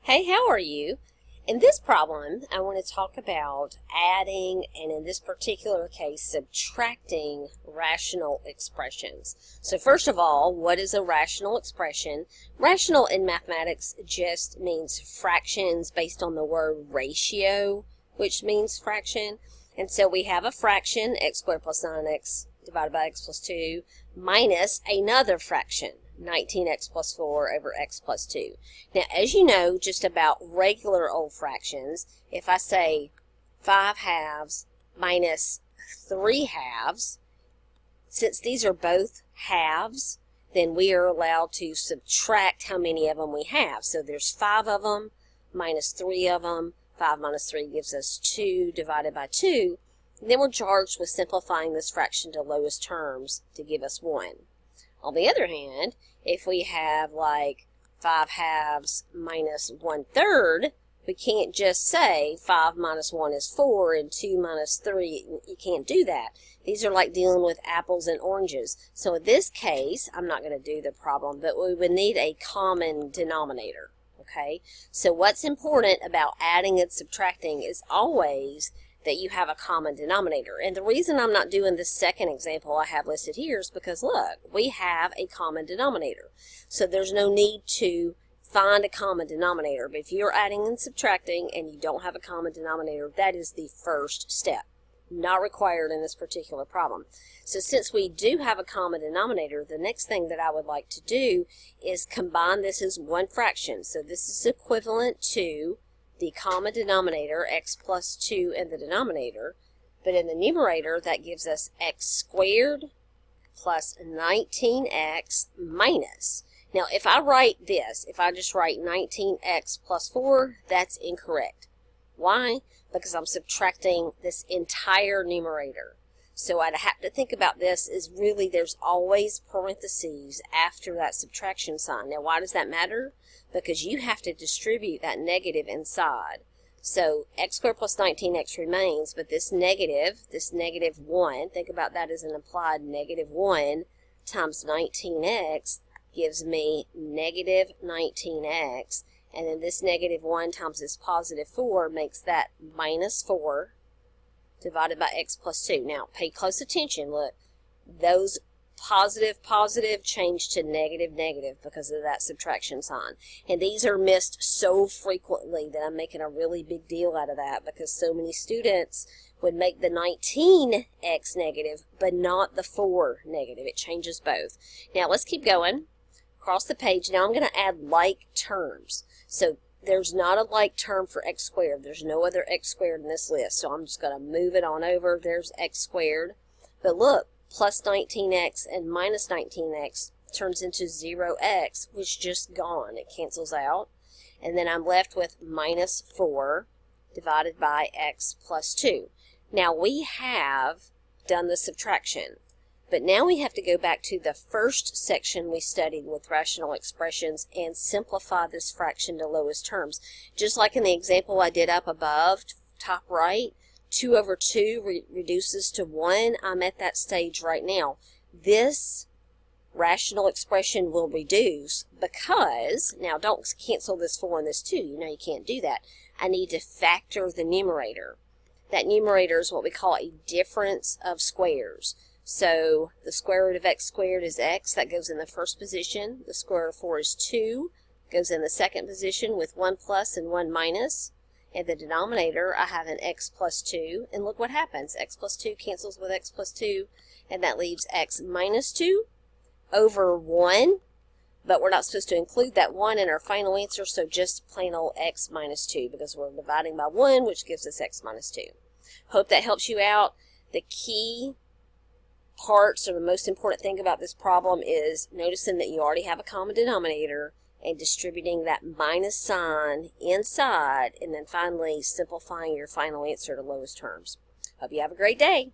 Hey, how are you? In this problem, I want to talk about adding, and in this particular case, subtracting rational expressions. So first of all, what is a rational expression? Rational in mathematics just means fractions based on the word ratio, which means fraction. And so we have a fraction, x squared plus 9x divided by x plus 2, minus another fraction, 19x plus 4 over x plus 2. Now, as you know, just about regular old fractions, if I say 5 halves minus 3 halves, since these are both halves, then we are allowed to subtract how many of them we have. So there's 5 of them minus 3 of them. 5 minus 3 gives us 2 divided by 2. And then we're charged with simplifying this fraction to lowest terms to give us 1. On the other hand, if we have like 5 halves minus 1/3, we can't just say 5 minus 1 is 4 and 2 minus 3. You can't do that. These are like dealing with apples and oranges. So in this case, I'm not going to do the problem, but we would need a common denominator. Okay? So what's important about adding and subtracting is always that you have a common denominator. And the reason I'm not doing the second example I have listed here is because, look, we have a common denominator. So there's no need to find a common denominator. But if you're adding and subtracting and you don't have a common denominator, that is the first step. Not required in this particular problem. So since we do have a common denominator, the next thing that I would like to do is combine this as one fraction. So this is equivalent to the common denominator, x plus 2 in the denominator, but in the numerator that gives us x squared plus 19x minus. Now if I write this, if I just write 19x plus 4, that's incorrect. Why? Because I'm subtracting this entire numerator. So I'd have to think about this is really there's always parentheses after that subtraction sign. Now why does that matter? Because you have to distribute that negative inside. So x squared plus 19x remains, but this negative 1, think about that as an implied negative 1 times 19x gives me negative 19x. And then this negative 1 times this positive 4 makes that minus 4 divided by x plus 2. Now, pay close attention. Look, those positive change to negative because of that subtraction sign. And these are missed so frequently that I'm making a really big deal out of that because so many students would make the 19x negative, but not the 4 negative. It changes both. Now, let's keep going. Across the page, now I'm going to add like terms. So there's not a like term for x squared. There's no other x squared in this list. So I'm just going to move it on over. There's x squared. But look, plus 19x and minus 19x turns into 0x, which is just gone. It cancels out. And then I'm left with minus 4 divided by x plus 2. Now we have done the subtraction. But now we have to go back to the first section we studied with rational expressions and simplify this fraction to lowest terms. Just like in the example I did up above, top right, 2 over 2 reduces to 1. I'm at that stage right now. This rational expression will reduce because, now don't cancel this 4 and this 2. You know you can't do that. I need to factor the numerator. That numerator is what we call a difference of squares. So the square root of x squared is x. That goes in the first position. The square root of 4 is 2. Goes in the second position with 1 plus and 1 minus. In the denominator, I have an x plus 2. And look what happens. X plus 2 cancels with x plus 2. And that leaves x minus 2 over 1. But we're not supposed to include that 1 in our final answer. So just plain old x minus 2. Because we're dividing by 1, which gives us x minus 2. Hope that helps you out. The key parts, or the most important thing about this problem, is noticing that you already have a common denominator and distributing that minus sign inside, and then finally simplifying your final answer to lowest terms. Hope you have a great day.